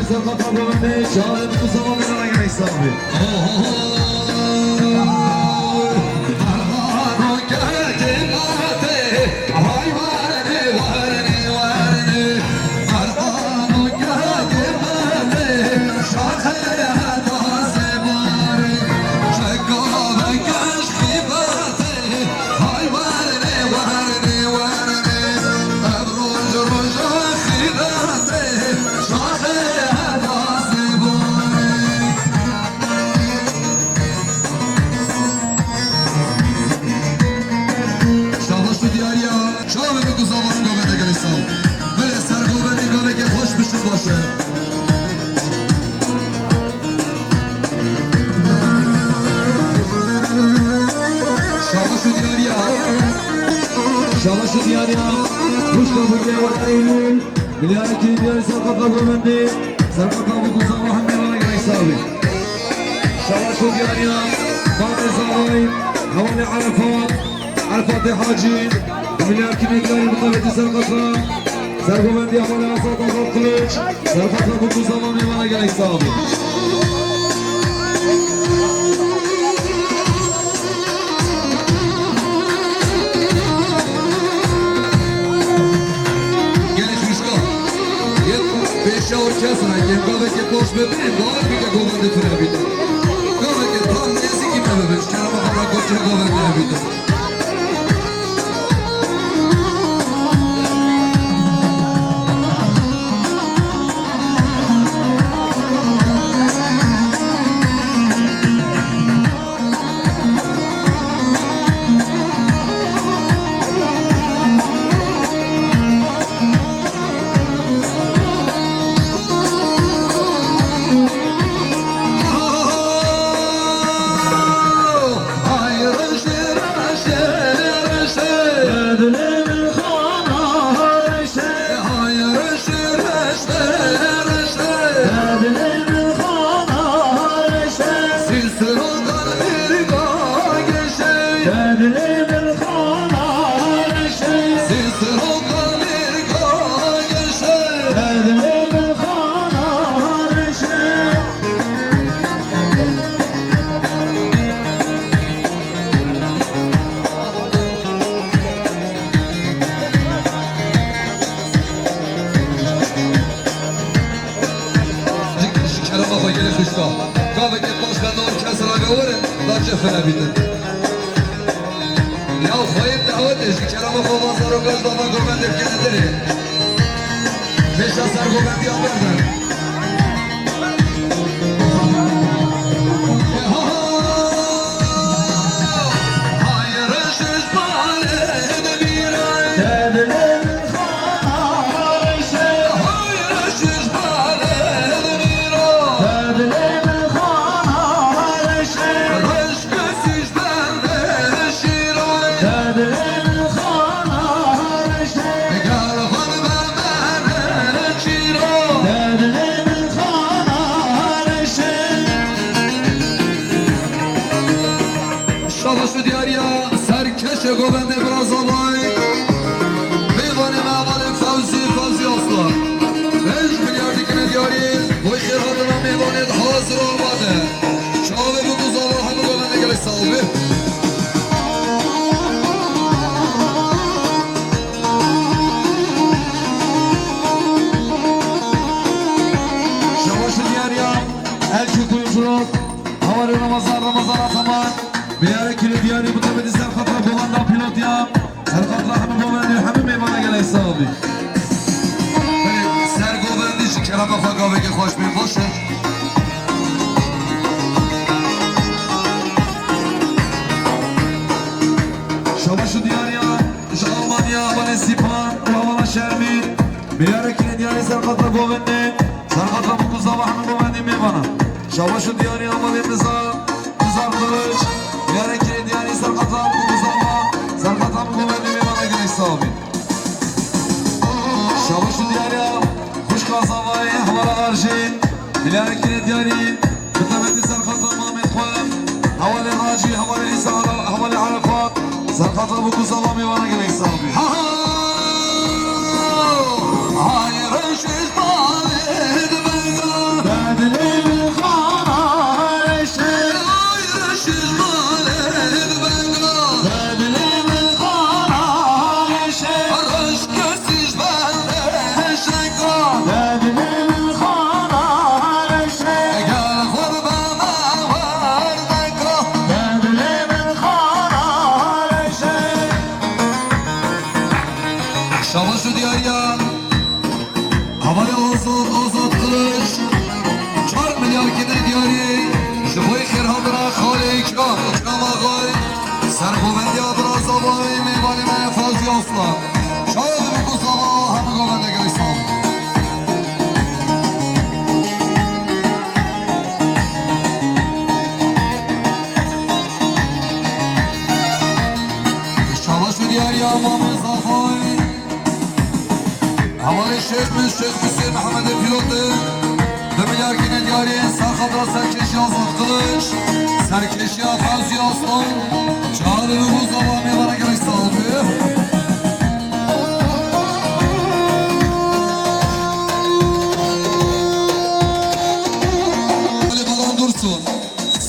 سرقة بمني شاهد مصمم من رجل إسلامي شاباش دياريا مشكل بقية والعينين مليارك دياري سرقة بمندي سرقة بقصة محمد ولا يساوي شاباش دياريا فاطمة زاوي حوالي عرفات حاجي مليارك دياري مقابلة سرقة بمندي حوالي عصاة القلوج سرقة بقصة محمد ولا يساوي شاور کسانی که گاوه که پشت ببینید باید میگه گوونده تو نبیده گاوه که تا نیستی که ببینید کنم آقا کچه گوونده نبیده گاوه که باش بدار کس را گوره در جفه نبیده یا خواهیم دعوتش که کرم خواه بازار و گاز داما گوبنده بکنه داره پیش از سر گوبندی ها بردن گوبنده برازاوای میوانه معمال فوزی اصلا 5 میلیاردی که ندیاری وی خیرات من میوانه حاضر آماده شاوه بگو زاور همه گوبنده گلی صاحبه شواش دیاریم elçi kuyuculuk havali Ramazan ataman بیاره کلی دیاری بوده بدی سرخط را بوانده پیلوت یا سرخط را همه بوانده همه میمانه گله حسابی سر گوبندیش کرم بخواه گاوه که خوش بین باشه شباشو دیاری ها شالمانیا اول سیپان اول شرمی بیاره کلی دیاری سرخط را بوانده سرخط را بکوزا و همه بوانده میمانه شباشو دیاری اول نظام قلوش بیاره که دیاری سرقطم بگذاما سرقطم گوبندی میمانه گل حسابی شباشو دیاری خوش کازاوای حوال آرژین بیاره که دیاری بطبعتی سرقطم مامد خوام حوال راجی حوال عیسا حوال عرفات سرقطم بگذاما میمانه گل حسابی های رشش بالد بگذار çekmiş Şeyh Hüseyin Mehmet Pilotu Demiler yine diyari Sarkadra Serkeşi Azat Kılıç Serkeşi Afazi Aslan Çağrı ve Buzlava Mevara gerek sağlıyor Ali Baran Dursun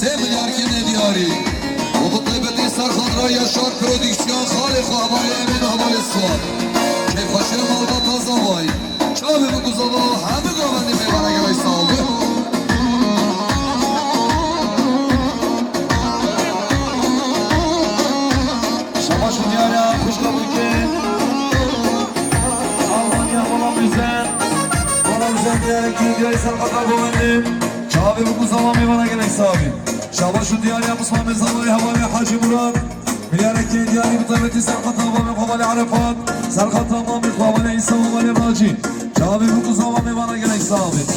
Demiler yine diyari Okut Nebeti Sarkadra Yaşar Prodüksiyon Halik Havali Emin Havali Suat Keyfaşir Malbat Azavay Çabi bu kuzava Hamı Govendi Mevara gerek sağlıyor Şabaşı diyara kuş kabulke Almanya Bala müzen diyara ki diyari sarkata govendim Çabi bu kuzava mevara gerek sağlıyor Şabaşı diyara Mustafa Mezavay Havali Hacı Murat Miyareki diyari bıtabeti sarkata govendim Havali Arafat Sarkata Mamik Havali İsa Havali Raci Çabi bu kuzava mevara gerek sağlıyor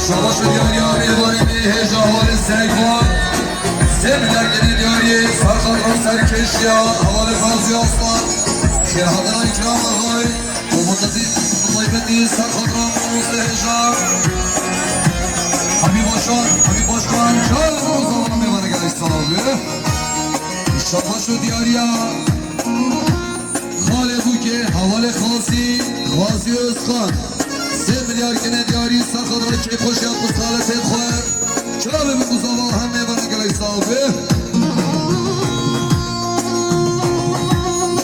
Şabaşı diyari Evarimi Heca Havali Sekvan Sevgiler geri diyari Sarkadra Serkeşya Havali Gazi Aslan Şehadına ikram ağay Umutati Mutaybeti Sarkadra Musa Heca Habib Başkan Çağrı Muzalama Mevara gerek sağlıyor Şabaşı diyariya Hale Buke Havali Gazi Özkan 3 milyar gene diyari Sarkadra Keykoş yapmış Halet Edhoer Çağrı ve Muzalama hem Mevara gerek sağlıyor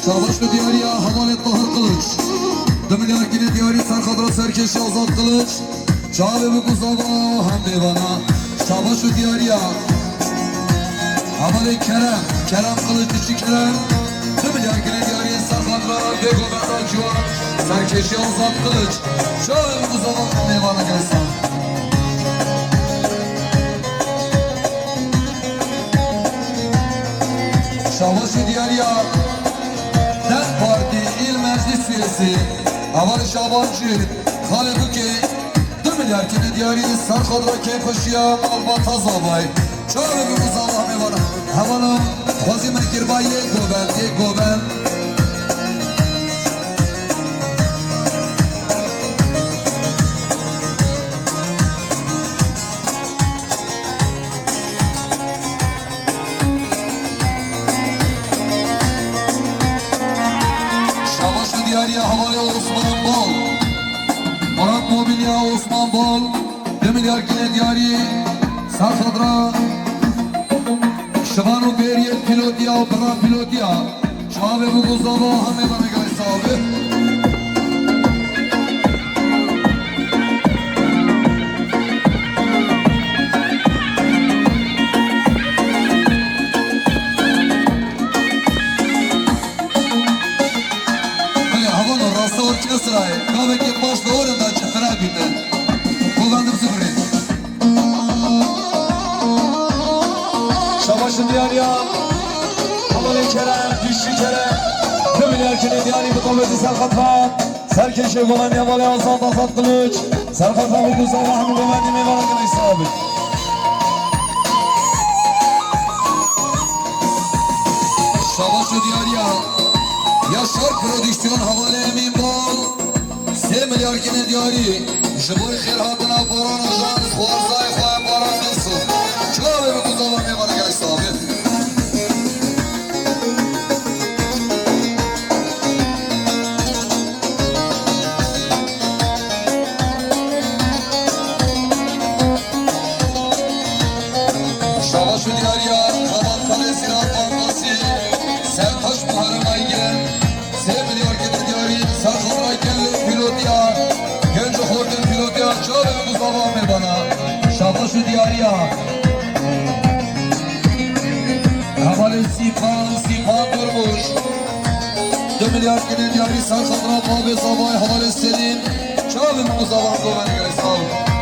Şabaşı diyariya Havali Tahir Kılıç 2 milyar gene diyari Sarkadra Serkeşi Azat Kılıç Çağrı ve Muzalama hem Mevara Şabaşı diyariya Havali Kerem Kılıç içi Kerem 2 milyar gene diyari Sarkadra Begoberta Civan Serkeşi Azat Kılıç Çağrı ve Muzalama hem Mevara gerek sağlıyor Şabaşı diyariya DEM Parti İl Meclis Üyesi Havali Şabancı Hale Buke 2 milyar gene diyari Sarkadra Keykoşya Malbat Azavay Çağrı ve Muzalama Mevara Havanım Khazime Kirbaye Goben Şabaşı diyariya Havali Osman Bol Murat Mobilya Osman Bol 2 milyar gene diyari Sarkadra Şıvanu Beriye Pilotya Bra Pilotya Çağve bu Muzalama hem Mevara gerek sağlıyor Orkestrayı, kahveki başta orada çıkıra günden kullandım sıfırı Şabaşı diyariya Havali Kerem, Dişçi Kerem 2 milyar gene diyari Mutabeti Sarkadra Serkeşi Govendi Havali Azat Kılıç Sarkadra bu kuzava hem Govendi Mevara gerek sağlıyor Şabaşı diyariya Yaşar Prodüksiyon Havali Emin Bol 3 milyar gene diyari Jiboy Khirhatına Baran Ajans Khwarzay Khwaya Baran Dursun Çağrı ve Muzalama Mevara gerek sağlıyor Şabaşı diyariya Kabat Kale Ziraat Bankası Sertaş Muharrem Aygin 3 milyar gene diyari Sarkadra Gelli Pilotya Genci Hortin Pilotya Çağrı ve Muzalama Mevara Şabaşı diyariya Havali Sipan Durmuş 2 milyar gene diyari Sarkadra Babe Zavay Havali Selim Çağrı ve Muzalama Mevara gerek sağlıyor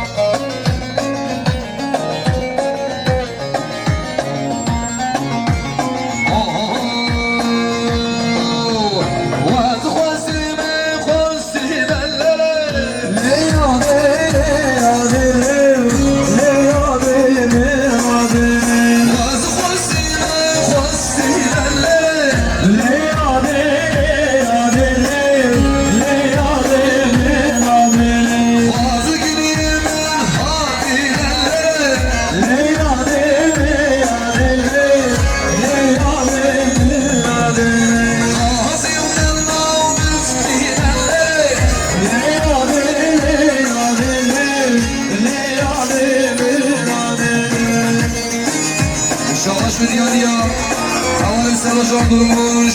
جان durmuş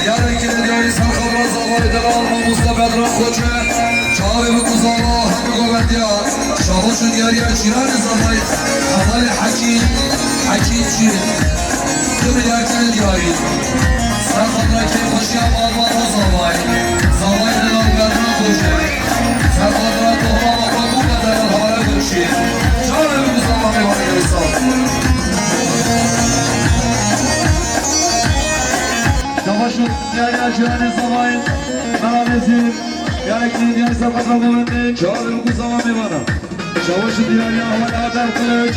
Yarın kere diyarı sen kabra zavayı delal Mustafa Bedran Koçe Çağrı bu kuzala Hakkı Govet ya Şahuşun yarıya çiranı zavayı Havali Hakim Hakimci Tüm yarkene diyarı Sen kabra key hoşyam almana zavayı Zavayı delal Bedran Koçe Sen kabra tohma bakma bu kadar havale görüşü Çağrı bu kuzala meyvanı gelirse Savaşın yani acılarını savaşın Merhametin Gerekli diğer sakatla bulundu Çağrı bu zaman bir bana Savaşın diğer ya havale haber kılıç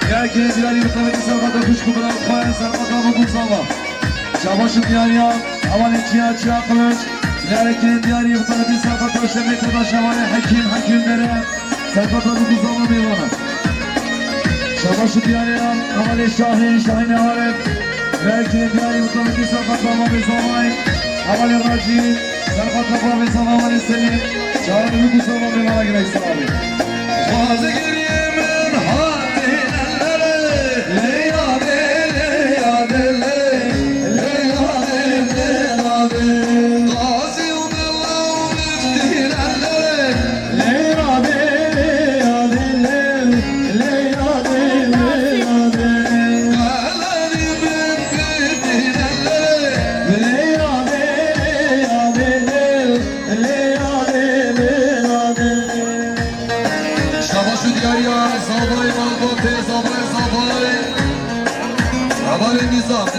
Gerekli diğer yurttalık sakatla kuşku bırakmayın Sakatla bu zaman Savaşın diğer ya havale çiğ kılıç Gerekli diğer yurttalık sakatla şemek adaş havale hakimlere Sakatla bu zaman bir bana Savaşın diğer ya havale şahin harep Belki diğer yurttalık sakatlama bir zaman Havale Raci Sakatlama bir zaman senin Çağrı bir kusama bir bana gerekse abi Fazla geriyemin hazinelere Leyla de leyla de leyla de leyla de Gazi Allah'ın iftilerlere Leyla de leyla de leyla de leyla de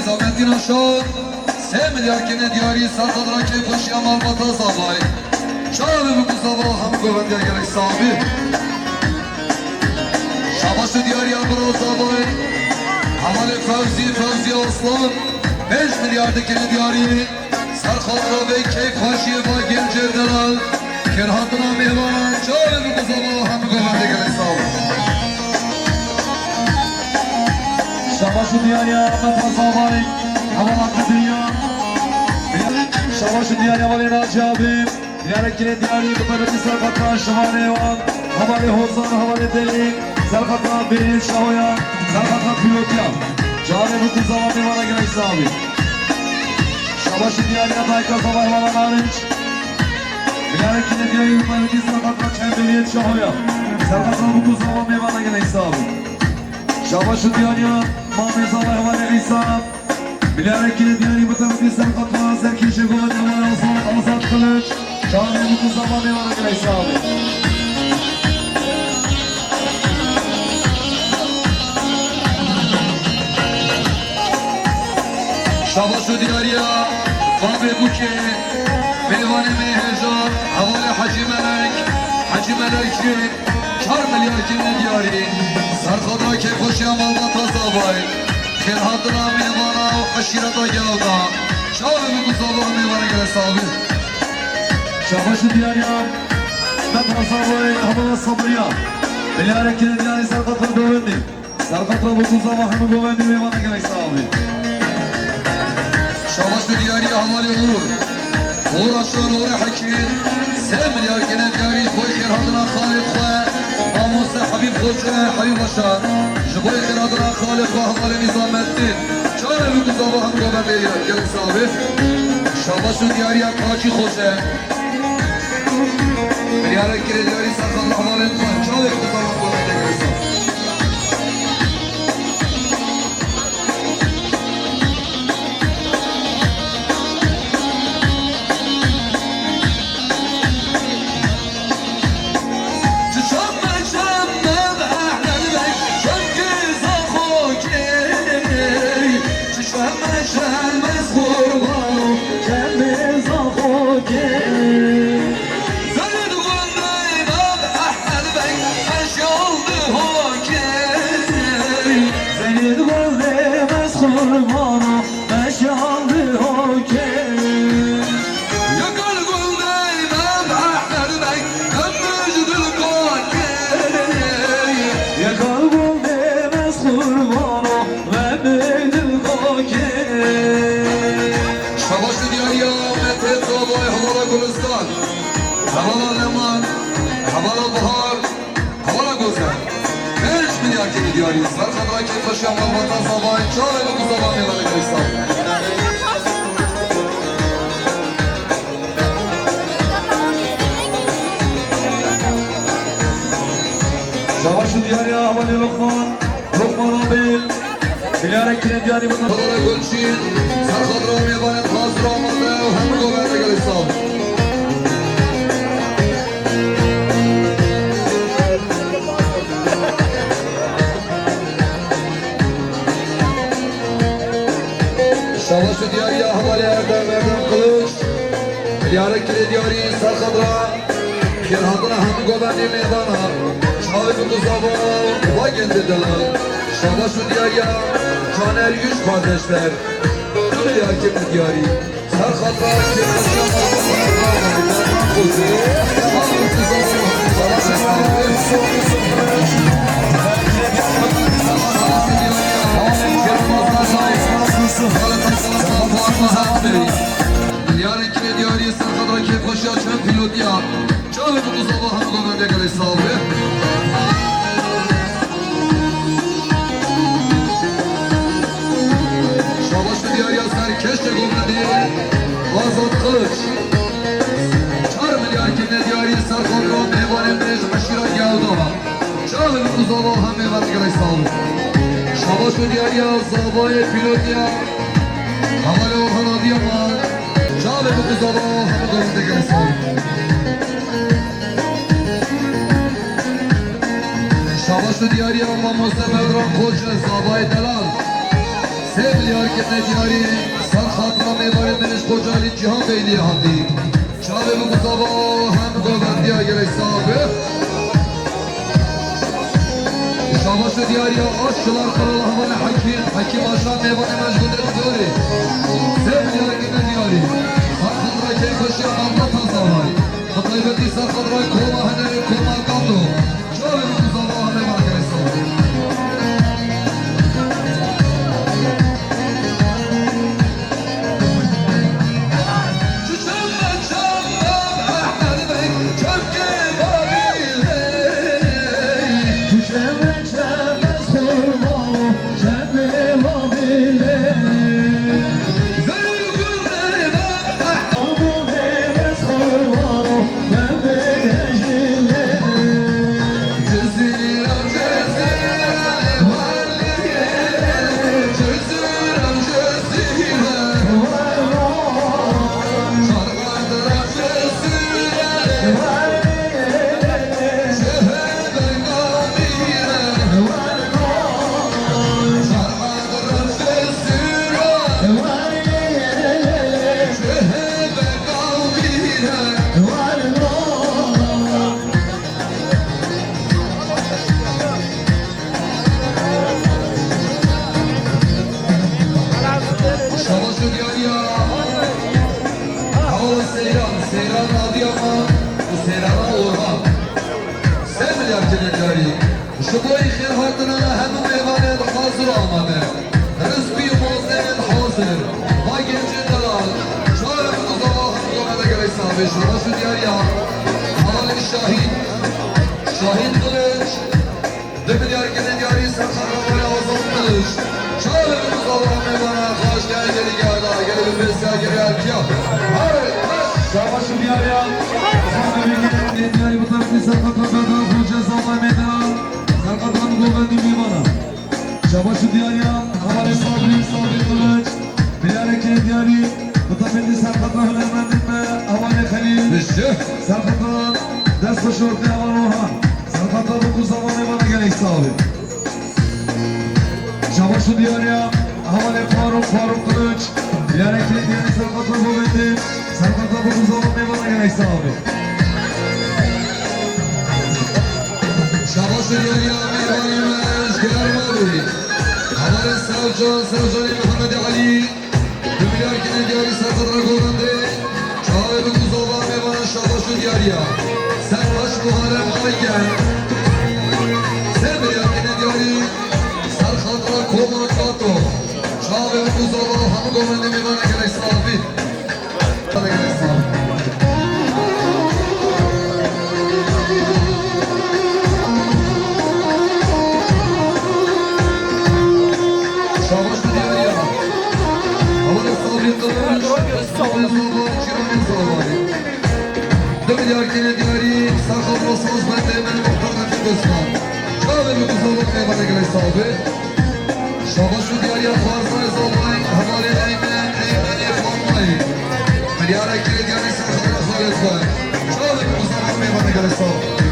Nizamettin aşağı Sevmedi erkene diyarı Sarkadra keyf hoşyam almata sabay Çağrı bu sabah hamı govendiye gerek sahibi Şabaşı diyarı yağmura sabay Havale Fevzi Aslan 5 milyardakine diyarı Sarkadra ve keyf hoşyama gencer delal Kerhatına meyvanan Çağrı bu sabah hamı govendiye gerek sahibi Savaşı dünyaya Ahmet Hazabay Havalatlı dünya Savaşı dünyaya Havale Naci abim Diyarekine diyarı Kıtarıcı Serkatran Şahane Evan Havale Hozan Havale Delik Serkatran Beyin Şahoya Serkatran Pilotya Cari Ruku Zaman Evan'a gerekse abi Savaşı dünyaya Dayka Zavay Havalan Arınç Diyarekine diyarı Kıtarıcı Serkatran Çembeliyet Şahoya Serkatran Ruku Zaman Evan'a gerekse abi Savaşı dünyaya Mahmet Zavay Havale İsa Bilarekine diyarı Kıtarıcı Serkatran Serkin Şegolan Havale Azat Kılıç Çağrı Ruku Zaman Evan'a gerekse abi Savaşı diyarıya Fahri Buke Meyvane Meyhecan Havale Hacı Melekçi 4 milyar kine diyarı Sarkadra keyf hoşyam almata sabay Kerhatına meyvana aşireta gavda Çağrı bu sabah meyvana gele sahibi Savaşı diyarıya Mehmet Hazabay Havale Sabriya Bilarekine diyarı Sarkadra Govendi Sarkadra bu sabah hamı Govendi meyvana gele sahibi Şavaşlı diyarı havale olur Uğur aşağı uğur hakim Sen milyar gene diyarı Koy kerhatına Khalid Khoa Namusa Habib Khoca Habib aşağı Jiboy kerhatına Khalid Khoa Havale Nizamettin Çağrı bu sabah hamı Govendi gelin sahibi Şavaşlı diyarı Kaçı Khoca Milyar gene diyarı Sarkadra Havale Khoa Çağrı bu sabah hamı Govendi gelin sahibi Havala Leman, Havala Bahar, Havala Gözel 5 milyar kedi diyarı Sarkadra keyf hoşyam almata sabah Çağrı bu sabah meyvana gerekse İsmail Bilerek yine diyari bunlar Kadara Gülçin Sarkadra Mevanet Hazır olmadı Hem governe göre sağ ol Şavaşı diyariye havale Erdem Kılıç Bilerek yine diyari Sarkadra Kerhatına hem governe meyvana Çağrı Kuzava Vagen dediler Şavaşı diyariye Caner Yüz kardeşler Böyle hakim diyari Sarkadra Kerhatına Yarın kime diyari Sarkadra kim koşu açan pilot ya Çağrı Kuzava hem governe göre sağ ol Keşke gomredi Azat Kılıç Çar milyar kine diyari Sarkadra Mevan emreş aşira geldi ama Çağrı Kuzava hem mevan göre sağ ol Şabaşı diyari Zavaya pilot ya Havale Orhan Adıyaman Çağrı Kuzava hem governe göre sağ ol Şabaşı diyari Allah Mustafa Evran Koç Zavaya Delal Sevgili hareketine diyari Sarkadra Mevaret Meniş Kocali Cihan Beyliği Hadi Çağrı bu sabah hem govendiye gerek sahibi Şabaşı diyariye aşçılar kralı havale Hakim aşağı meyvane mecbudet dörü Sevgili hareketine diyari Sarkadra keyfaşı Allah tazavay Hataybeti Sarkadra koma heneri koma kandu Çağrı bu sabah meyvane gerek sahibi Şuboy khirhatına hem meyvanet hazır olmadı Rızbi muzemin hazır Va genci dalal Çağrı Kuzava Hıkkımada göre sahibi Şabaşı diyariya Havale Şahin Şahin Kılıç Dibin yargının diyari Sarkadra Vali Azam Kılıç Çağrı Kuzava Meyvana Kaç gel geri geldi Geri bir bilse geri erkiya Şabaşı diyariya Sarkadra diyari bu tarafı Sarkadra Bedra Kulca Zavla Meydana Sarkadra Govendi Meyvana Şabaşı diyariya Havale Sabri Kılıç Bilareke diyari Mutafendi Sarkadra Hünermendinme Havale Khalil Sarkadra Ders başı ortaya var Orhan Sarkadra 9 zaman Meyvana gerek sahibi Şabaşı diyariya Havale Faruk Kılıç Bilareke diyari Sarkadra Govendi Sarkadra 9 zaman Meyvana gerek sahibi Şabaşı diyariya Meyvanımız Germavi Havale Sevcan Muhammed Ali Dümüler Kine diyari Sarkadra Govendi Çağrı Kuzava Meyvana Şabaşı diyariya Sertaş Muharrem Aygen Sevgili Kine diyari Sarkadra Koman Kato Çağrı Kuzava Hamı Govendi Meyvana gerek sahibi Şabaşı diyariya Havale Sabri Kılıç Havale Sabri Kiramin Zavali Dümüler Kine diyari Sarkadra Saz Bende Benim Muhtar Nefis Özkan Çağrı Kuzava Meyvana gerek sahibi شاباش و دیاری خارزای زالای حوالی ایمن فامای ملیاره که دیاری سرخانه خالد خواهد شابه بزرگ میوانه گرستان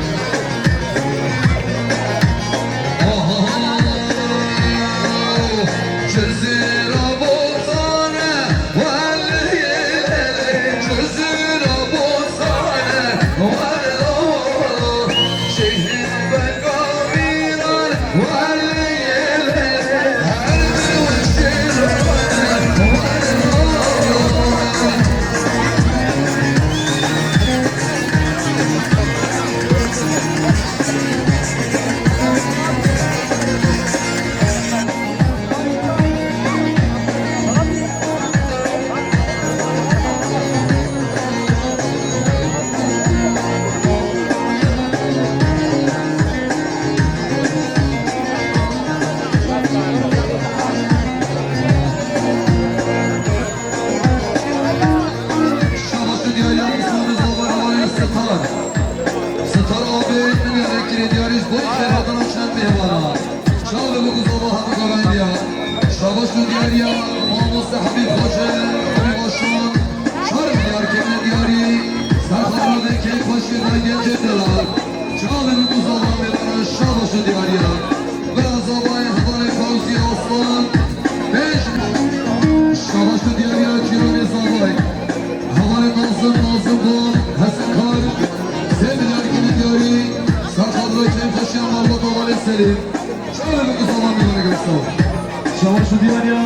شواش دیاریا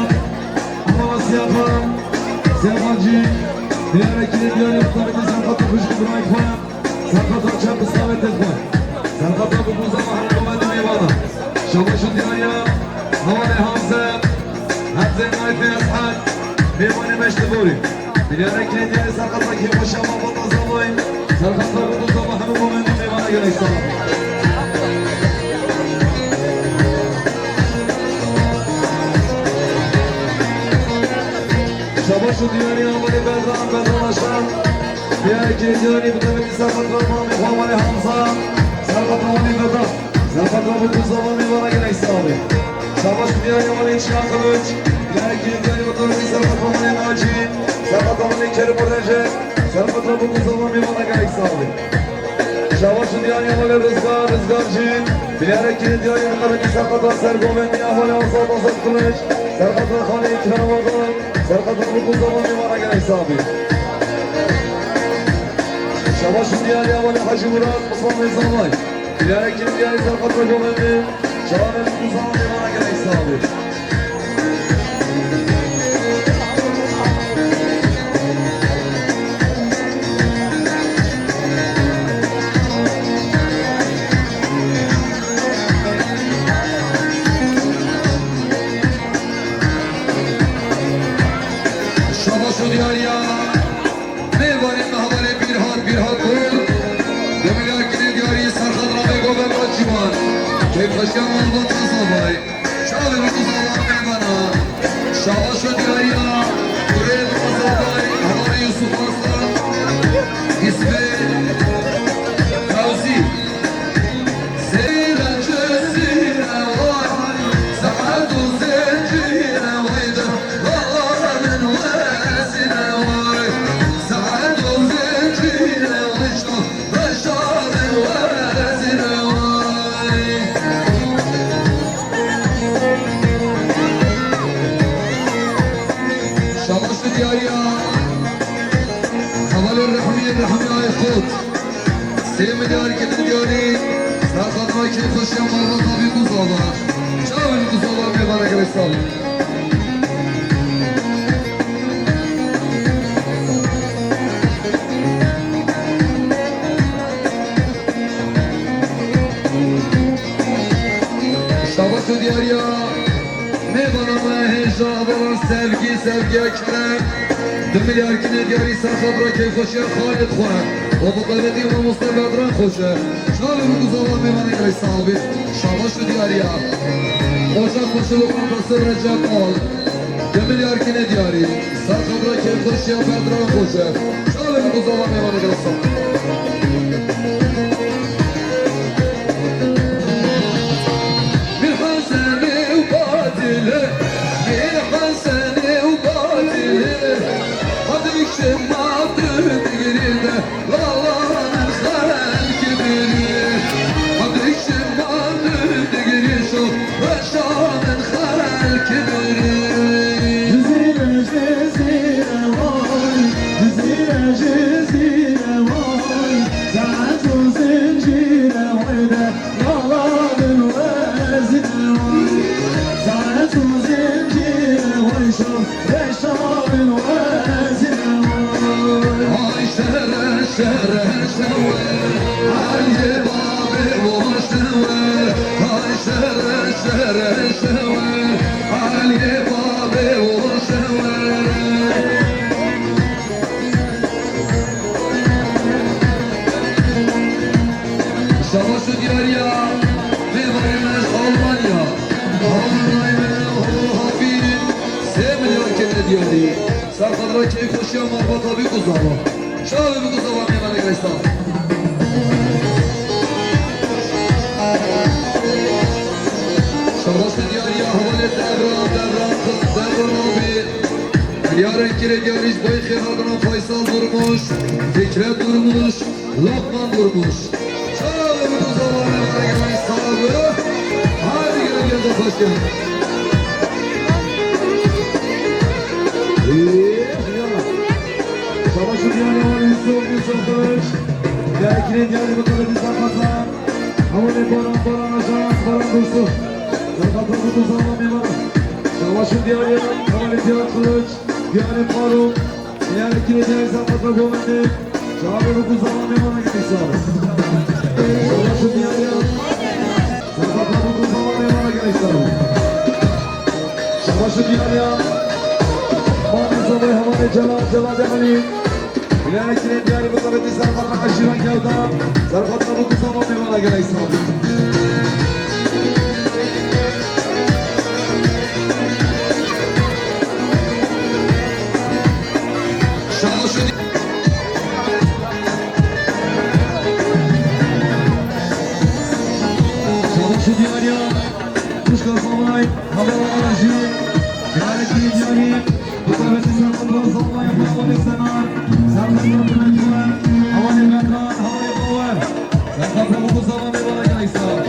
اما سیافم سیافانجی دیاره که دیاری افتاره که سرخط رو خوشی برای کنم سرخط رو چند بسامت دخواه سرخط رو بگوزم و هر قومت میوانا شواش دیاریا هوان همزه نایفی اسحاد میوانی مشت بوری دیاره که دیاری سرخط رو که باشم و با نظامای سرخط رو بگوزم و هر قومت میوانا گرستان شباش و دیاری آماده بدران اشتر بیایی که دیاری بطبقی سرخط را مامی خوامانی همزا سرخط روانی بدران سرخط را بکن زمان میبارا گنه ایستامی شباش و دیاری آماده چیان قلوچ بیایی که دیاری بطبقی سرخط روانی ناجی سرخط روانی کر برنجه سرخط را بکن زمان میبارا گنه ایستامی شباش و دیاری آماده رزگار جین بیایی که دیاری بطبقی سرخط را سرگومنی احوال آزاد قلوچ سرخط را خانه اکرام آدان سرخط رو بکن زمان میمانه گره حسابی شباش دیاری اولی حجی مراد مصمم نظامای دیاری که دیاری سرخط رو گمنی شبانه بکن زمان میمانه گره حسابی Başkan Mahmut Asabay, Şahı Rıkuzallah Meyvana, Şahı Şödyaya, Kureyl Asabay, Havari Yusuf Aslan, İsmi Fevzi, Zeyre Cezire var, Saadu Zencire vaydı, Allah'ın vezine var, Saadu Zencire vaydı, Reşadın vezine var. الرحمي يخوت سيم دياري كده دياري ساخد ما كيف خش يا مرة طبي قصابة شاو القصابة بيبارك الإسلام شابك دياري ميبانا ما هجا بلان sevgi ekran دميار كنا دياري ساخبرا كيف خشي خالد خوان وبقلبتي ومصطفى بدران خوشه شاوي بقصوان ميماني قري صابي شاباش دياريا خوشا خوشا لقمان بصر رجاق قال دميار كنا دياري ساخبرا كيف خشي بدران خوشه شاوي بقصوان ميماني قري صابي بالحسن وقاتله Savaşı diyor ya, Bevarımız Almanya, Almanya Habibin, sevmiyor kendine diyor diye. Sarkadra keyif koşuyor Marfa tabi kuzava. Şahı bir kuzava meyvana gelirse. Savaşı diyor ya, havale devran abi. Diyarın kire diyar iş boyu khiradına Faysal durmuş, Fikret durmuş, Lokman durmuş. Şahı bir kuzava meyvana gelirse. Hadi gel de hoş geldin. Savaşı diyarı var Yusuf Kılıç. Gerçekten geldi bakalım biz arkadaşlar. Havale Baran Ajans, Baran Dursun. Zakatın kutu sağlam var. Savaşı diyarı, Havale Diyar Kılıç. Diyarı Faruk. Diyarı Kireceğiz arkadaşlar bu önde. Çağrı kutu sağlam var gitmiş sağlam. Savaşı diyarı. Zakatın kutu sağlam var gitmiş sağlam. Savaşı diyarı. Sabay havale Celal Demali. İlerikine diyarı bu tabi Sarkat'la aşıran geldi. Sarkat'la bu kuzama mevana gerek sağlık. Şabaşı diyarı. Kuşka Sabay. Havale aracı. İlerikine diyarı. Bu tabi Sarkat'la Sabay. Havale Senar. Sarkat'la Bülentüler. Havale Mekran. Havale Power. Sarkat'la bu kuzama mevana gerek sağlık.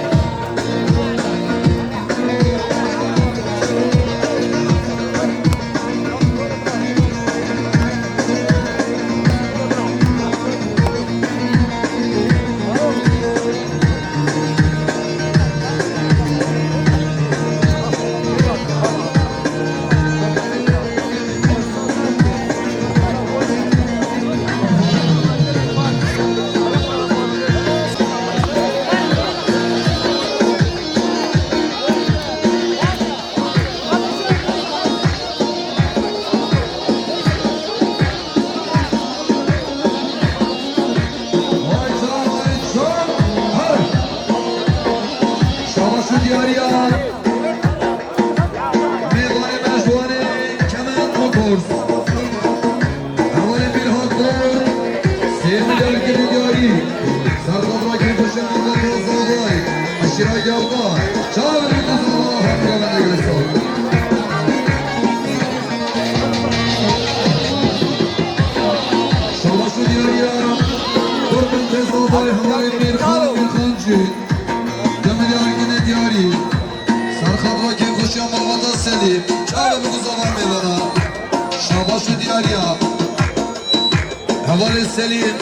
Havale Selim,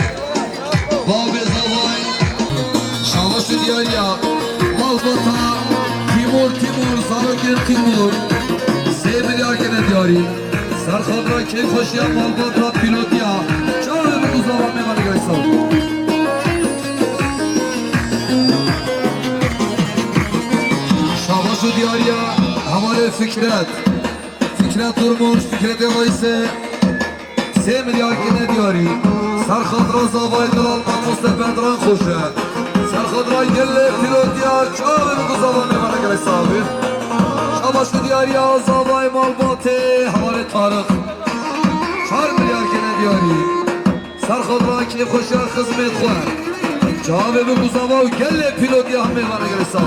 Babi Zavay, Şavaşı Diyarya, Malbata, Timur, Sarıgil Timur, Sevgili Arkene Diyari, Sarkadra Keyfaşya, Malbata, Pilotya, Çağrı bir uzava memanı göysal. Şavaşı Diyarya, Havale Fikret Durmuş, Fikret Evayse, Sevgili Arkene Diyari, Sarkadra Zavay Dalal Mustafa Dran Khoşa, Sarkadra Gelle Pilotya, Çağrı bir uzava memanı göysal. Şavaşı Diyarya, Zavay Malbate, Havale Tarık, Çağrı Arkene Diyari, Sarkadra Keyfaşya, Hizmet Khoar, Çağrı bir uzava Gelle Pilotya memanı göysal.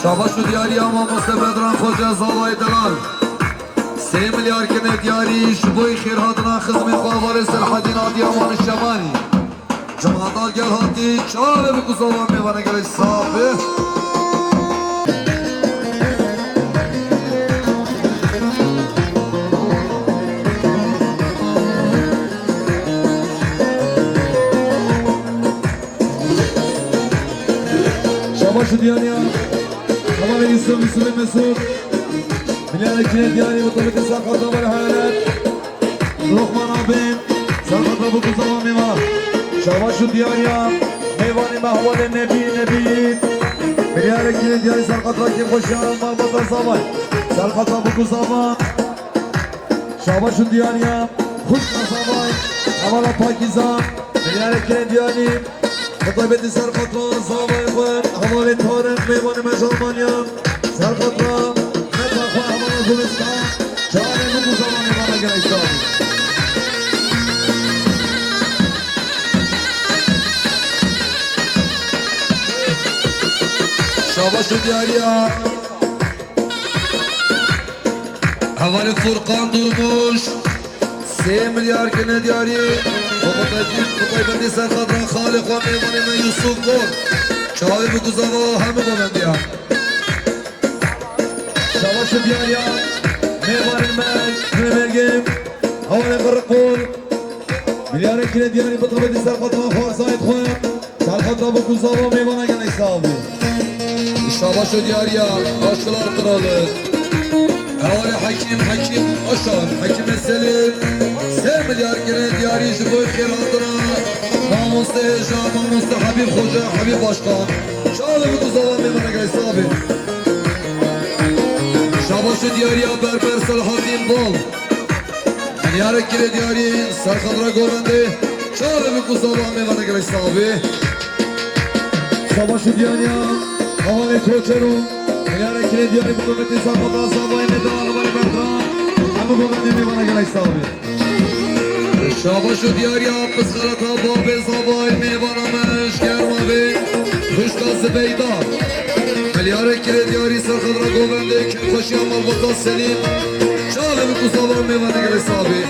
Şavaşı Diyari ama Mustafa Dran Khoca Zavay Dalal, Sevgili Arkene Diyari, Şuboy Khirhadına Hizmet Khoar Selhadin Adiyaman Şamani, Cemaat gel hadi Çağrı bir kuzava mevana gerek sahibi. شاباش ديانيا حوالي يوسف مسعود مليان كيلو دياني بطلة ساقط دبر حالات لقمان عبين ساقط ابو كوزاوا ميما شاباش ديانيا ميواني محول النبي مليان كيلو دياني ساقط راكب خوشيان مربطة صباي ساقط ابو كوزاوا شاباش ديانيا خوش صباي حوالا باكيزان مليان كيلو دياني خطيبة سرقطرة صباي خوان حوالي طارق ميواني مجالمانيا سرقطرة متى خوان حوالا زمستان شعري ابو كوزاوا ميوانا قريسان شاباش دياريا حوالي فرقان درموش 3 مليار كنا دياري وقطيبة سرقطرة خالق وميماني من يوسف بور شعبي بكوزاوا همه بلنديا شاباش دياريا ميماني المال كريميرجيم حوالي قرقبول مليار كنا دياري بطلبة سرقطرة خوار زايد خوان سرقطرة بكوزاوا ميمانا كنا يساوي شاباش دياريا aşklar kralı Havale hakim aşar Hakim Selim 3 milyar gene diyari jiboy kiradıra Namusta heja namusta Habib Hoca Habib Başkan Şahlı bu kuzavan memana gaysi abi Şabaşı diyariya berber Salahattin Bol Milyar gene diyari Sarkadra Govendi Şahlı bu kuzavan memana gaysi abi Şabaşı diyariya حوالي كوتشرو مليار كيلو دياري بطولة ساقطة صاباي ندوان غالي بردران همه بغندي ميوانا قلعي صابي شاباشو دياريا بسخرطها بابي صاباي ميوانا مش كرمابي خشكا زبيدا مليار كيلو دياري سرخضرا قوبندي كم خشيا مالبطا سليم شالي بكو صاباي ميوانا قلعي صابي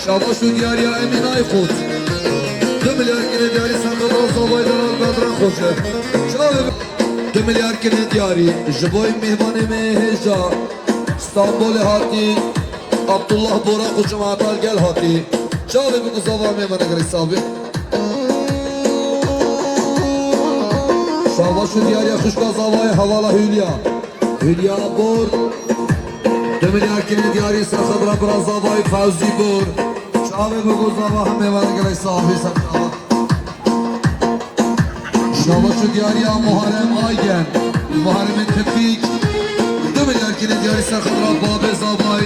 شاباشو دياريا امين ايخوت 2 milyar كيلو دياري سرخضرا صاباي دران بردران خوشه شالي 2 milyar kene diyari Jiboy mehmane meheja İstanbul hati Abdullah Bora Kuçum Atal gel hati Çağlı bir kuzava mehmane gres abi Şavaşı diyariya kuşka zavayı havala Hülya Bor 2 milyar kene diyari Sakadra bra zavayı Fevzi Bor Çağlı bir kuzava mehmane gres abi Sakadra Şavaşı diyariya Muharrem Aygen Muharrem Tefik 2 milyar kine diyari Sarkadra Babe Zabay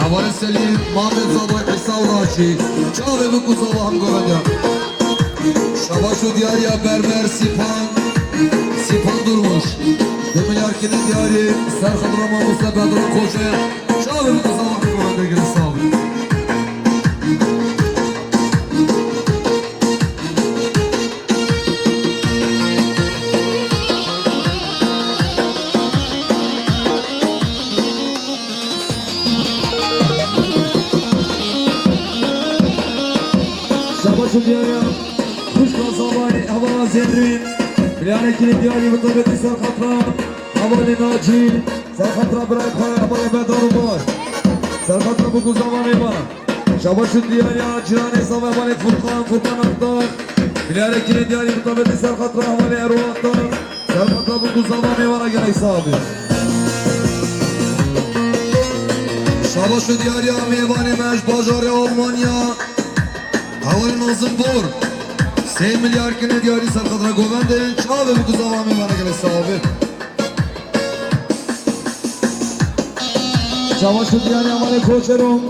Havale Selim Mahmet Zabay İsa Uraçi Çağve bu kuzava ham goranya Şavaşı diyariya Berber Sipan Durmuş 2 milyar kine diyari Sarkadra Mamusa Bedran Koca Çağve bu kuzava ham goranya gire sabi Şabaşı diyarya Kuşka Sabay Havala Zendrin Milyane Kilit diyarya Mutabeti Sarkatra Havale Naci Sarkatra Bırakhay Havale Bedaru var Sarkatra bu kuzava meyva Şabaşı diyarya Cirane Sabay Havale Furkan Aktar Milyane Kilit diyarya Mutabeti Sarkatra Havale Erol Aktar Sarkatra bu kuzava meyvana gene sahibi Şabaşı diyarya Meyvane Mej Bajarya Almanya Havali Nazım Bor 3 milyar kine diyari Sarkadra Govendi Çağve bu kuzava meyvana gele sahibi Şavaşı diyari Havale Koçerum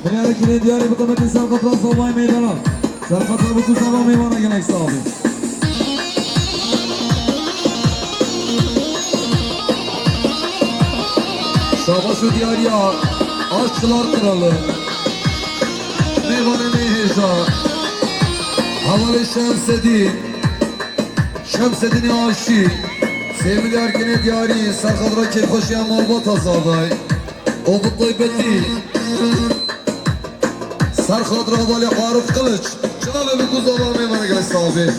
Milyar kine diyari Mutabeti Sarkadra Sabay meydana Sarkadra bu kuzava meyvana gele sahibi Şavaşı diyariya Aşklar kralı Meyvane Meheja Havale Şemsedin Aşi 3 milyar kine diyari Sarkadra Kefhoşiya Malbat Azabay Oğut Taybeti Sarkadra Havale Arif Kılıç Çağve bir kuzava meyvana gel sahibi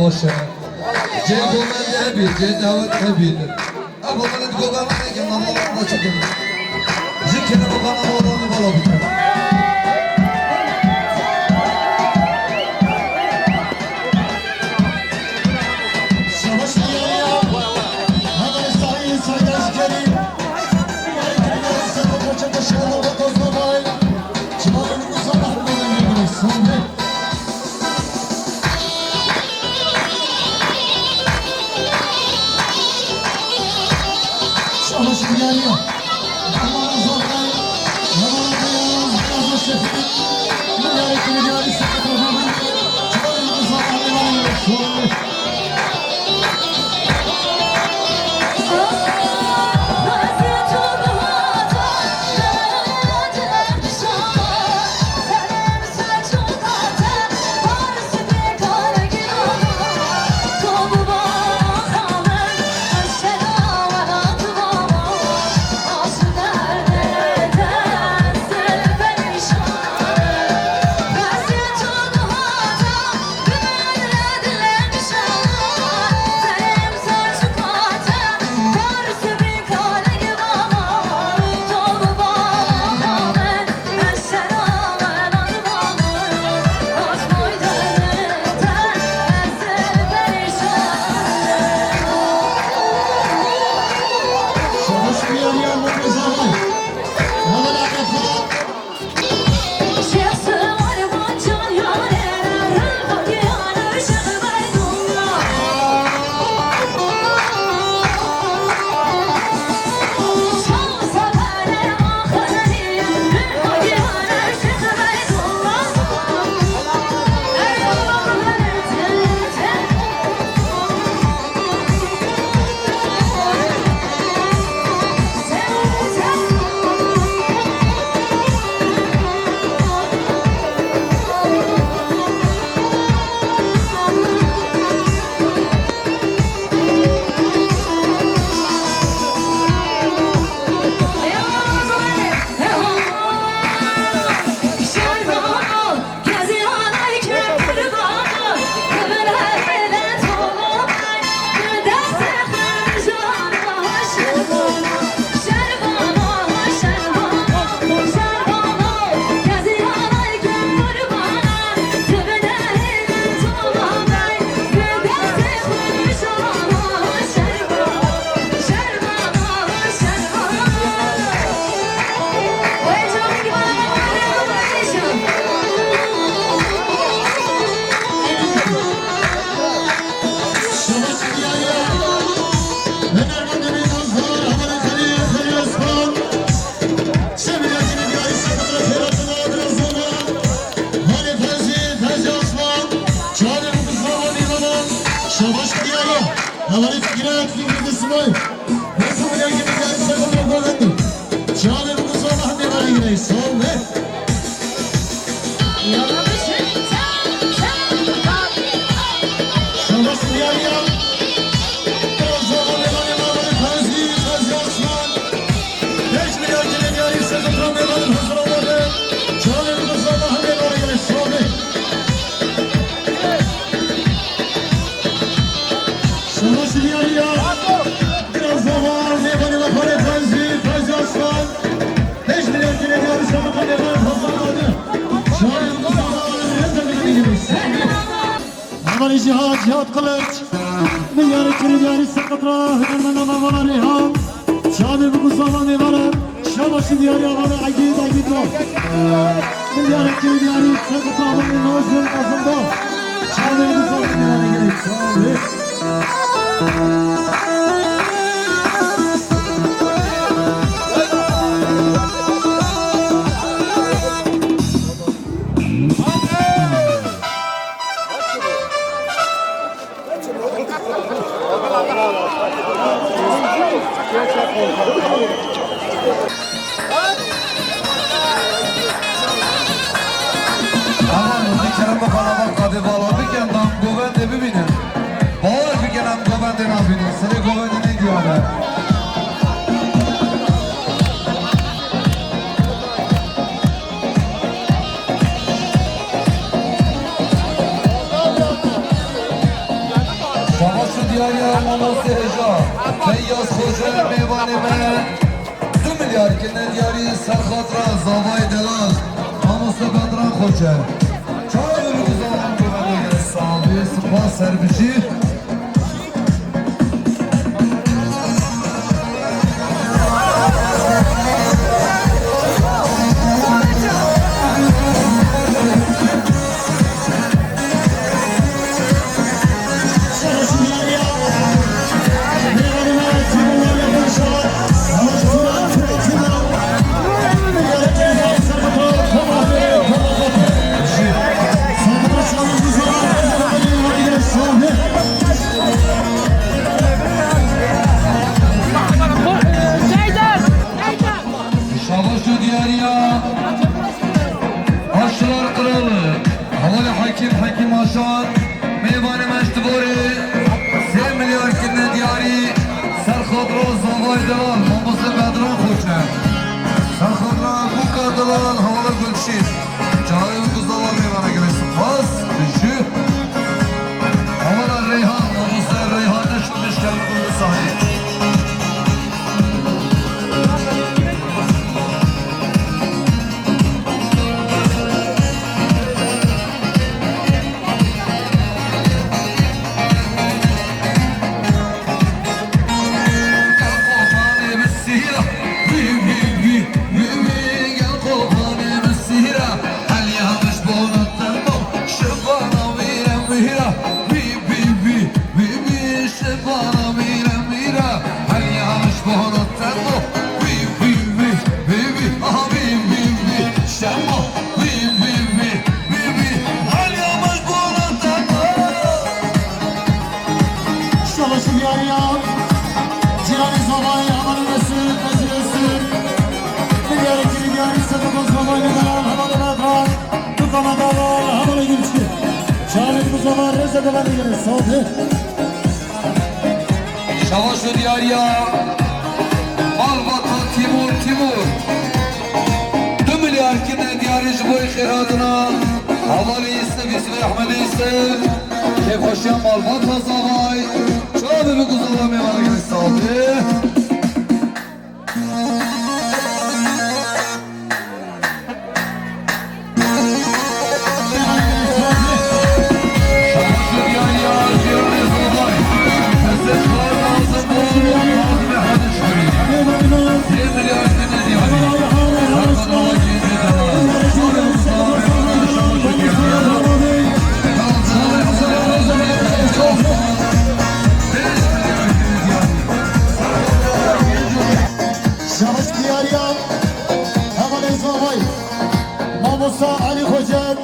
باشه جه گومن هبی جه دعوت هبی اما من گومن میگم من نچیدم ذکر بابا نمارم بالا بیتم Gracias. جهاد جهاد قلت من ياري كريم ياري سقط راه من نظام ريهام شعبي بقصة ميبالا شباش دياري أغاني عقيد عقيد له من ياري كريم ياري سقط راه من نوزل قصده شعبي بقصة ميبالا شعبي Kerem bakana kadı bağladı ki adam govende bibine. Bağır bir kelam govende ne yapıyor? Sıra govende ne diyor abi? Şavaşı diyarya maması heja. Feyyaz hoca meyvane me. 2 milyar kine diyari serkhatra zavay delal. Maması kadran hoca. Spas serbici Hakim Haşan meyvane meştibori 3 milyar kine diyari serkhadra zavay delal maması bedran hoşne serkhadra bu kadalal havalar gülşir cahil kuzdalar meyvane göre spas düşü havalar reyhan maması reyhan neşmiş kelbunu sahip Şavaşı diyarya Malvatan Timur 2 milyar kine diyarı boy khiradına Havali ise Bismi Ahmet ise Kefhoşyan Malvatan zavay Çabı bir kuzula meyvana gibi saldı Ali Hoca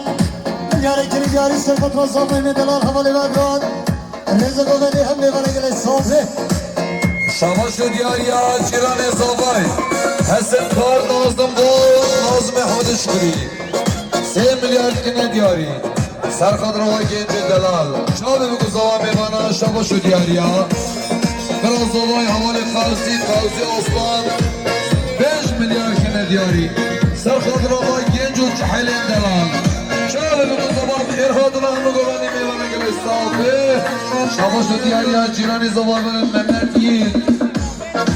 Yarı yarı serkat vazamı medelar havalı vagran Reza goveni hem ne bana gele sohbe Şavaşı diyar ya çirane zavay Hesen kar nazdım bu مشکری 3 میلیارد که ندیاری سرخط رو گنج دلال چابه بگو زوا میبانا شباشو دیاریا براز زوای حوال خالصی فوزی اصلان 5 میلیارد که ندیاری سرخط رو گنج و جحلین دلال چابه بگو زوا خیرها دلال مگوانی میبانا گلی صافه شباشو دیاریا جیرانی زوا ممنتیین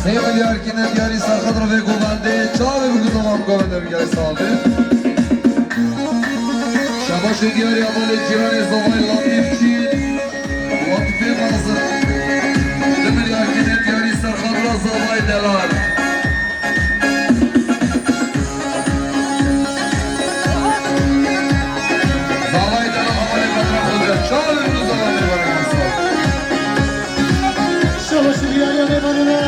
3 میلیارد که ندیاری سرخط رو بگو بنده چابه بگو زوا مگوانده بگلی صافه شباش دیاری اول جیران زوای لطیفچی لطیفی مازر 2 میلیارد که ندیاری سرخط رو زوای دلال زوای دلال اول مطرح خودت چابه بگو زوا میبارم شباش دیاری میبرنه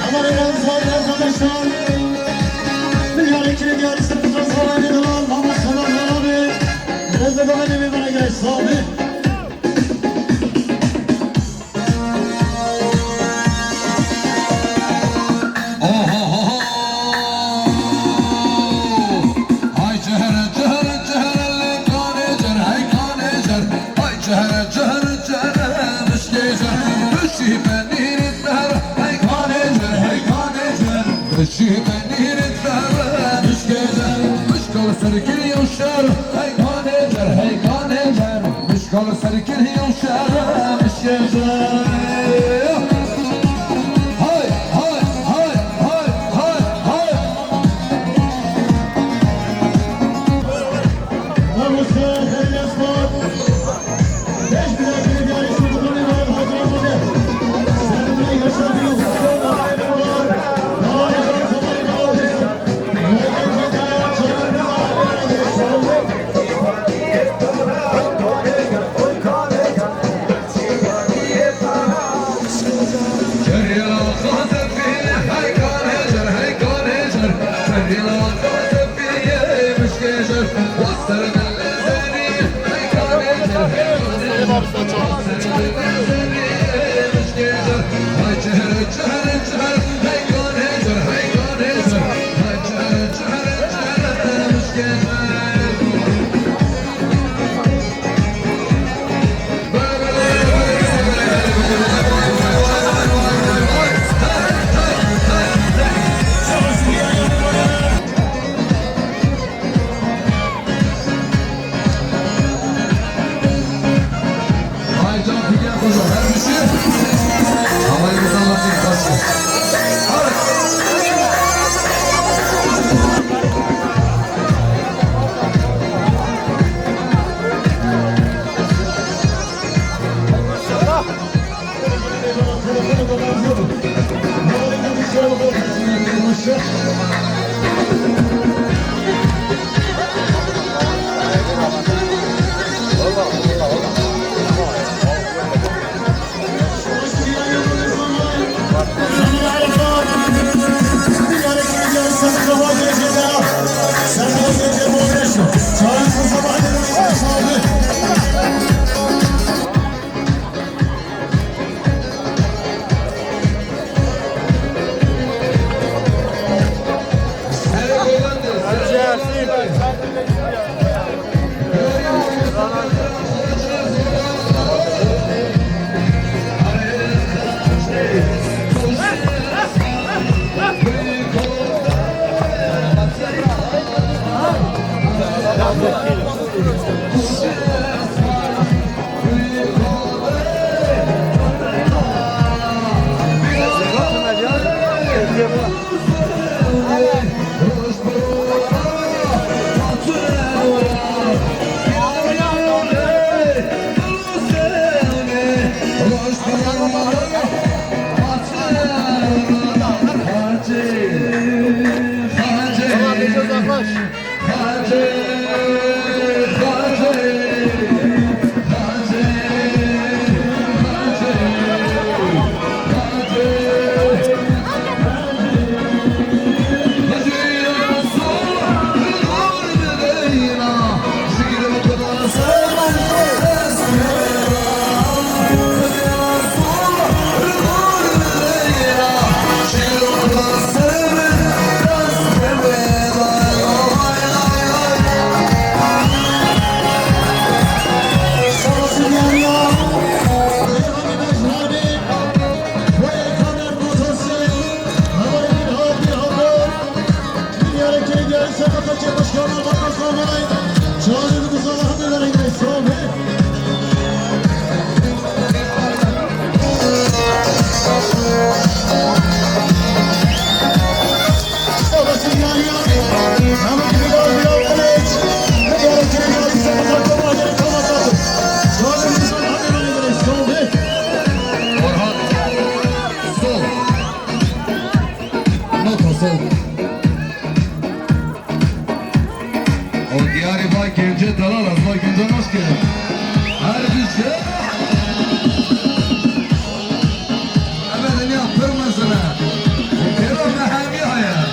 همان رمزان رمزانشان میلیاری که دیاری سرکترا زوان دلال ماما سلام نامه رزه بغنی میبرنه گره صابه سركن هي وشارع الشجر هاي هاي هاي هاي هاي هاي ومسكين الاسبوع ليش بلاقي دياري سلطاني والهجرة مدر سلمي يشربي وصولا عينوار نهاري غرفة مينوار ويجب جاية شربي وعلي يسوي سقطت مشكلة بقى صوبي شادي بقصة همي ورقة صوبي شابش دياريا همك بيدار بيدار قليج مليارك رجالي سقطت وواجه كمسات شادي بقصة همي ورقة صوبي Orhan sol nota sol o diyarı bay gence dalar bay günden hoş geldin her bir şey ebedini yaptırmasına terör mehami hayat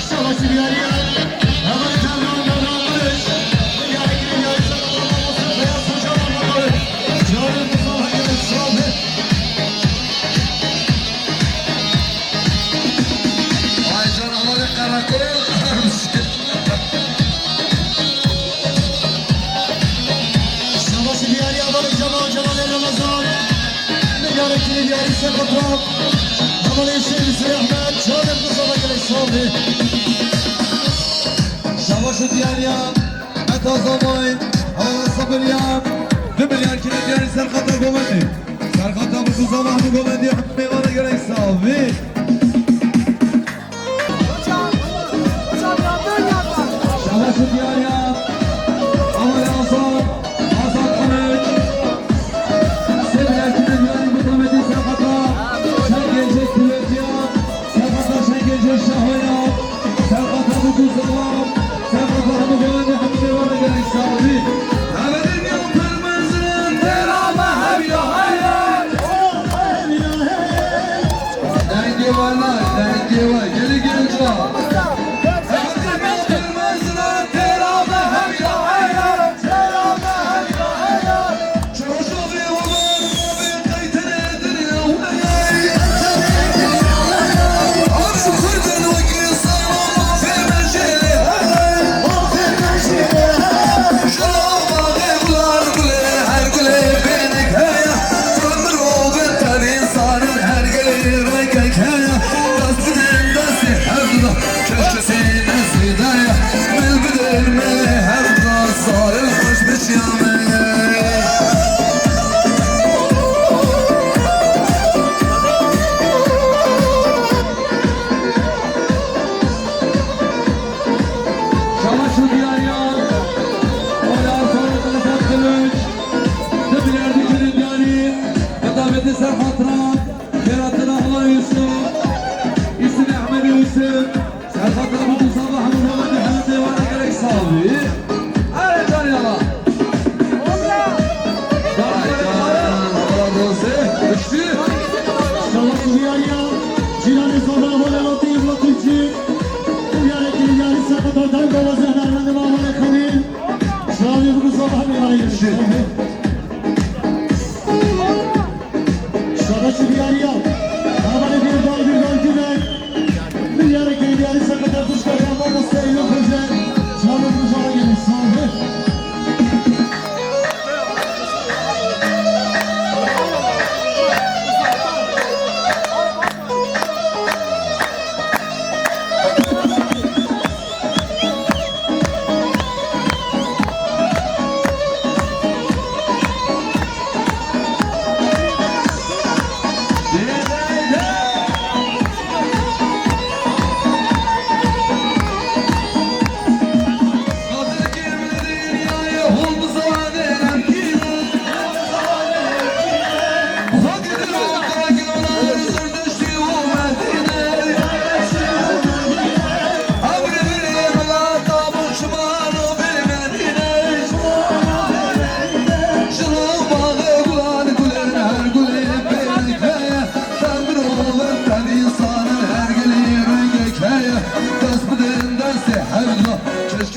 شابش دياريا همك تمام تمام قليج مليارك رجالي سقطت وواجه شادي بقصة همي ورقة صوبي Ay canavarı karakol شابش دياريا همك جمال جمال رمضان مليارك رجالي سقطت همك الشيخ سي احمد شادي بقصة همي صوبي Savaşı diğer ya Meta zamayın Hava sabır ya 1 milyar kilo diğer serkata gomendi Serkata bu zamanı gomendi Meyvana gerek sahibi Savaşı diğer ya Hava yazan Hasan Kılıç 1 milyar kilo diğer gomendi serkata Sen gelecek kılıç ya Serkata sen gelecek şahaya Serkata bu zaman Serkata bu gomendi Meyvana gerek sahibi Haberin yok permezinin Terama hep ya hayır Denge var lan, denge var. Geri geri çal. Haberin yok permezinin Terama hep ya hayır Çarşı bir olur, bir kayıtını edin ya Abi şu kırdın o gün sana Fermenşeli Şalama evlar kule her kule benik haya Ömür o beter insanın her gelir renk haya Dastının dasti her duda köşesine sidaya Bilbilir mi her duda sarıl hoş bir şamaya Çamaşır diğer yan Ola sonra kılıfat kılıç Tıbler dikinin yani Kıtabeti Serhat Ram Beratın Ahla Yusuf İsmi Ahmet Yusuf Serhat Ram'ın sabah Muhammed Hamdi Devana gerek sahibi Evet can yala شابش دياريا جيراني صباح ولا لطيف لطيفي مليارك رجالي سقطت تنقى وزهنا من ماما الخليل شادي بقصة همي ورقة صوبي شابش دياريا همك بيردار بيردار كبك مليارك رجالي سقطت تشكى يا ماما السيد الخزن شادي بقصة همي صوبي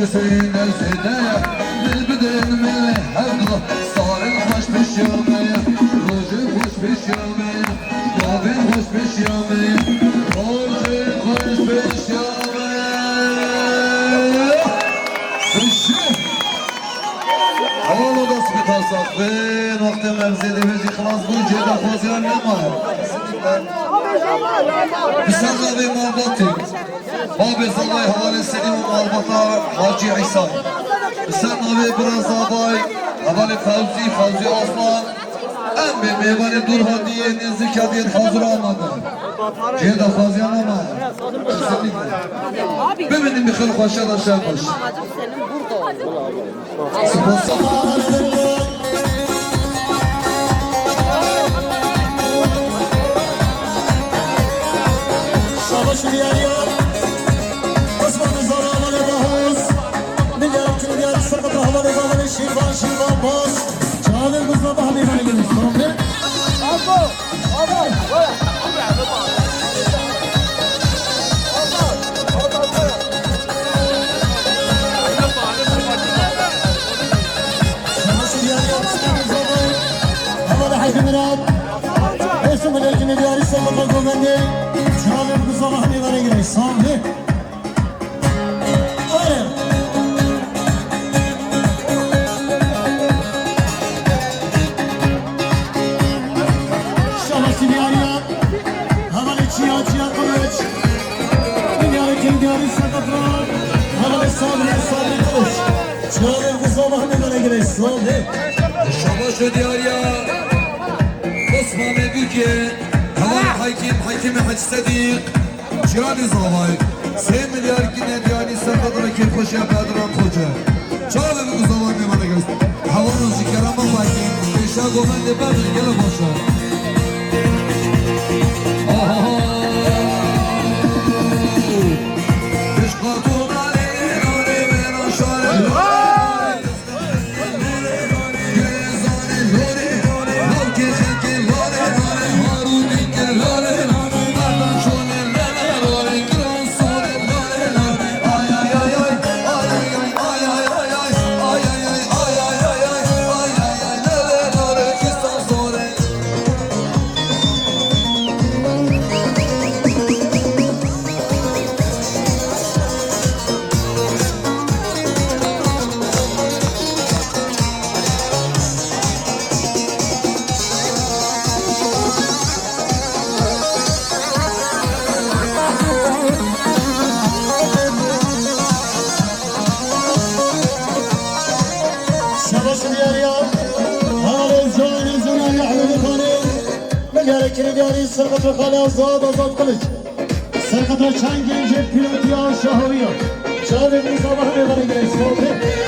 Köşkesinin elsedeye Dilbidin milli hevdla Sarın hoş pişirmeye Rucu hoş pişirmeye Gavin hoş pişirmeye Rucu hoş pişirmeye Sışı حوالا دست به تصفین وقت مغزی دویزی خلاص بود جدا خوازیان نماید بسر نوی مرباطی باب زلای حوال سنی و مرباطا حاجی عیسای بسر نوی براز آبای حوال فوزی آسمان ام به میوان دور هادیه نزدیک دید حضور آمده جدا خوازیان نماید ببینیم بخیر خوشه داشته باش سپاس شاباش دیاریا قسمت زارا آمال باهوز میلیارم که دیاری سرقت حوال زادن شیربان باز چهاده بزا با همی بانی گلیش کنم Mirad, eso me lo que me dio a ese loco comandante. Chave buza bahne vare gire samne. Oye. Şabaşı diyariya, havalı çiya kılıç. Dünyayı kim diyarı sakatlar, havalı sabri kılıç. Chave buza bahne vare gire samne. Şabaşı diyariya. اسمه بگه هوای حکیم حج صدیق جیانی زاوای 3 میلیارد گینه دیانی سرقدره که خوشی بدران خوچه چاله بگو زاوای میمانه گرست هوا روزی کرم با حکیم بیشه گومنده بدر گله باشه عشقاتون آلی من آشاره Kiridiyari Sırkatı Kale Azad Kılıç Sırkatı Çengence Pilotiya Şahaviya Çağrı bir sabah ne var ilgili sohbet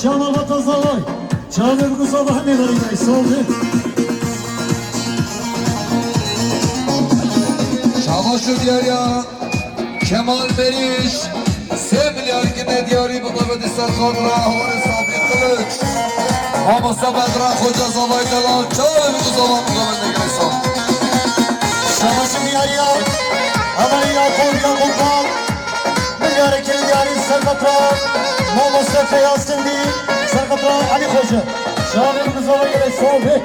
Şamal Vatazavay Çağrı bu sabah ne var ilgili sohbet Şabaşı diyarya Kemal Beriş 3 milyar gine diyari bu kavveti sarkadra Havali sabit kılıç Amasa bedra hoca zavay delal Çağrı bu zaman bu kavveti gilesam Şabaşı diyarya Havali Yakul Yakupal Milyar ikili diyari Sarkatra Mustafa Yasin değil Sarkatra Ali Hoca Şahane bu sabah gelen sohbet